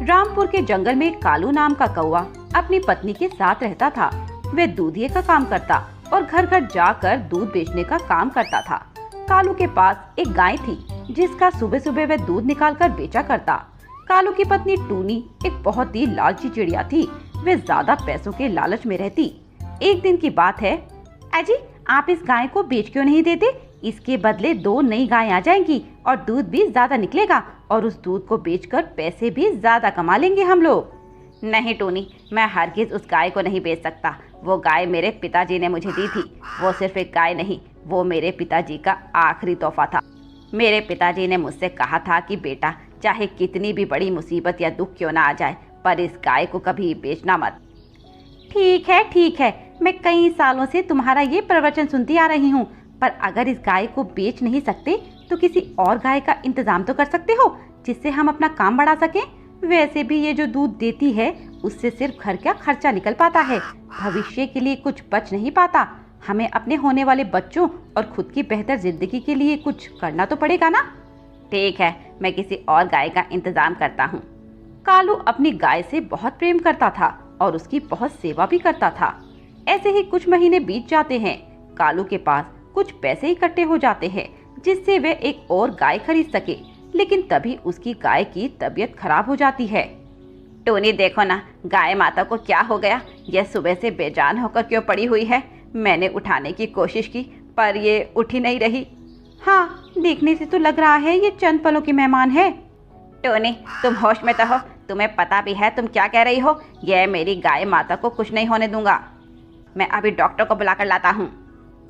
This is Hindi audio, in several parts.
रामपुर के जंगल में कालू नाम का कौवा अपनी पत्नी के साथ रहता था। वह दूधिये का काम करता और घर घर जाकर दूध बेचने का काम करता था। कालू के पास एक गाय थी जिसका सुबह सुबह वह दूध निकालकर बेचा करता। कालू की पत्नी टूनी एक बहुत ही लालची चिड़िया थी। वह ज्यादा पैसों के लालच में रहती। एक दिन की बात है, अजी आप इस गाय को बेच क्यों नहीं देते? इसके बदले 2 नई गाय आ जाएंगी और दूध भी ज्यादा निकलेगा और उस दूध को बेचकर पैसे भी ज्यादा कमा लेंगे हम लोग। नहीं टोनी, मैं हरगिज उस गाय को नहीं बेच सकता। वो गाय मेरे पिताजी ने मुझे दी थी। वो सिर्फ एक गाय नहीं, वो मेरे पिताजी का आखिरी तोहफा था। मेरे पिताजी ने मुझसे कहा था कि बेटा, चाहे कितनी भी बड़ी मुसीबत या दुख क्यों ना आ जाए, पर इस गाय को कभी बेचना मत। ठीक है, मैं कई सालों से तुम्हारा ये प्रवचन सुनती आ रही हूँ, पर अगर इस गाय को बेच नहीं सकते तो किसी और गाय का इंतजाम तो कर सकते हो जिससे हम अपना काम बढ़ा सकें। वैसे भी ये जो दूध देती है उससे सिर्फ घर का खर्चा निकल पाता है, भविष्य के लिए कुछ बच नहीं पाता। हमें अपने होने वाले बच्चों और खुद की बेहतर जिंदगी के लिए कुछ करना तो पड़ेगा ना। ठीक है, मैं किसी और गाय का इंतजाम करता हूँ। कालू अपनी गाय से बहुत प्रेम करता था और उसकी बहुत सेवा भी करता था। ऐसे ही कुछ महीने बीत जाते हैं। कालू के पास कुछ पैसे इकट्ठे हो जाते हैं जिससे वह एक और गाय खरीद सके, लेकिन तभी उसकी गाय की तबीयत खराब हो जाती है। टोनी देखो ना, गाय माता को क्या हो गया? यह सुबह से बेजान होकर क्यों पड़ी हुई है? मैंने उठाने की कोशिश की पर ये उठ ही नहीं रही। हाँ, देखने से तो लग रहा है ये चंद पलों की मेहमान है। टोनी तुम होश में तो हो? तुम्हें पता भी है तुम क्या कह रही हो? यह मेरी गाय माता को कुछ नहीं होने दूंगा। मैं अभी डॉक्टर को बुलाकर लाता हूँ।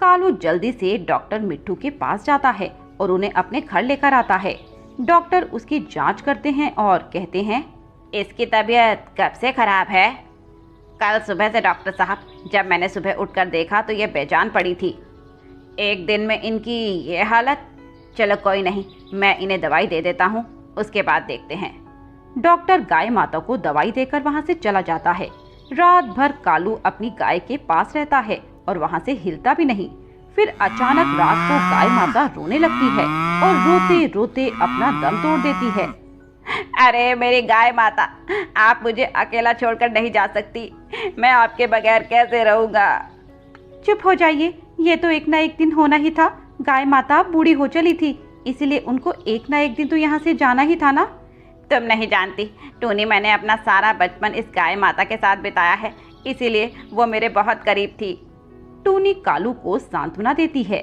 कालू जल्दी से डॉक्टर मिट्ठू के पास जाता है और उन्हें अपने घर लेकर आता है। डॉक्टर उसकी जांच करते हैं और कहते हैं, इसकी तबीयत कब से खराब है? कल सुबह से डॉक्टर साहब, जब मैंने सुबह उठकर देखा तो ये बेजान पड़ी थी। एक दिन में इनकी ये हालत। चलो कोई नहीं, मैं इन्हें दवाई दे देता हूँ, उसके बाद देखते हैं। डॉक्टर गाय माता को दवाई देकर वहाँ से चला जाता है। रात भर कालू अपनी गाय के पास रहता है और वहाँ से हिलता भी नहीं। फिर अचानक रात को गाय माता रोने लगती है और रोते रोते अपना दम तोड़ देती है। अरे मेरी गाय माता, आप मुझे अकेला छोड़कर नहीं जा सकती। मैं आपके बगैर कैसे रहूँगा? चुप हो जाइए, ये तो एक ना एक दिन होना ही था। गाय माता बूढ़ी हो चली थी, इसलिए उनको एक ना एक दिन तो यहाँ से जाना ही था ना। तुम नहीं जानती टोनी, मैंने अपना सारा बचपन इस गाय माता के साथ बिताया है, इसीलिए वो मेरे बहुत करीब थी। टोनी कालू को सांत्वना देती है।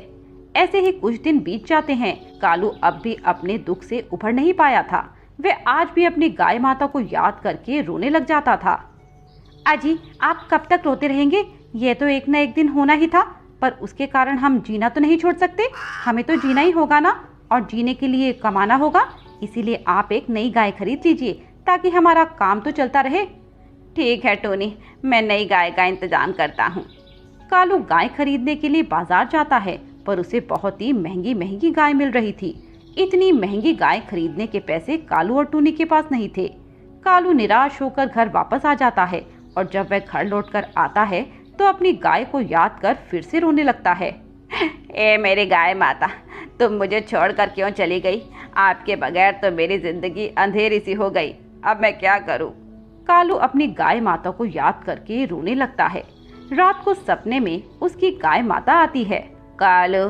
ऐसे ही कुछ दिन बीत जाते हैं। कालू अब भी अपने दुख से उभर नहीं पाया था। वह आज भी अपनी गाय माता को याद करके रोने लग जाता था। अजी आप कब तक रोते रहेंगे? यह तो एक ना एक दिन होना ही था, पर उसके कारण हम जीना तो नहीं छोड़ सकते। हमें तो जीना ही होगा ना, और जीने के लिए कमाना होगा। इसीलिए आप एक नई गाय खरीद लीजिए ताकि हमारा काम तो चलता रहे। ठीक है टोनी, मैं नई गाय का इंतजाम करता हूँ। कालू गाय खरीदने के लिए बाजार जाता है, पर उसे बहुत ही महंगी महंगी गाय मिल रही थी। इतनी महंगी गाय खरीदने के पैसे कालू और टूनी के पास नहीं थे। कालू निराश होकर घर वापस आ जाता है और जब वह घर लौटकर आता है तो अपनी गाय को याद कर फिर से रोने लगता है। ए मेरी गाय माता, तुम मुझे छोड़कर क्यों चली गई? आपके बगैर तो मेरी जिंदगी अंधेरी सी हो गई। अब मैं क्या करूं? कालू अपनी गाय माता को याद करके रोने लगता है। रात को सपने में उसकी गाय माता आती है। कालू,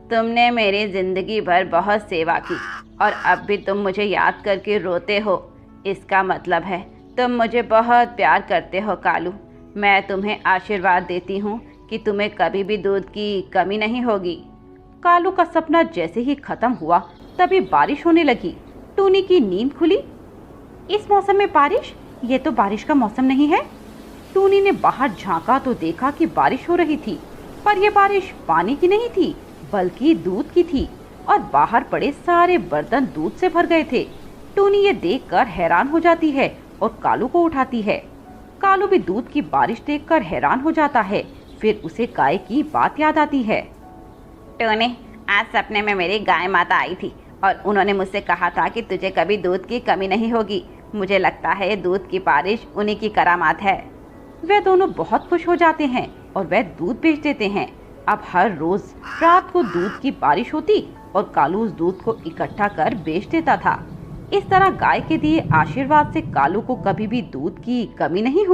तुमने मेरी जिंदगी भर बहुत सेवा की और अब भी तुम मुझे याद करके रोते हो। इसका मतलब है तुम मुझे बहुत प्यार करते हो। कालू, मैं तुम्हें आशीर्वाद देती हूँ कि तुम्हें कभी भी दूध की कमी नहीं होगी। कालू का सपना जैसे ही खत्म हुआ तभी बारिश होने लगी। टूनी की नींद खुली। इस मौसम में बारिश? ये तो बारिश का मौसम नहीं है। टूनी ने बाहर झांका तो देखा कि बारिश हो रही थी, पर यह बारिश पानी की नहीं थी बल्कि दूध की थी और बाहर पड़े सारे बर्तन दूध से भर गए थे। टूनी ये देखकर हैरान हो जाती है और कालू को उठाती है। कालू भी दूध की बारिश देखकर हैरान हो जाता है। फिर उसे गाय की बात याद आती है। टूनी, आज सपने में मेरी गाय माता आई थी और उन्होंने मुझसे कहा था कि तुझे कभी दूध की कमी नहीं होगी। मुझे लगता है दूध की बारिश उन्हीं की करामात है। वे दोनों बहुत खुश हो जाते हैं और वह दूध बेच देते हैं। अब हर रोज रात को दूध की बारिश होती और कालू उस दूध को इकट्ठा कर बेच देता था। इस तरह गाय के दिए आशीर्वाद से कालू को कभी भी दूध की कमी नहीं हुई।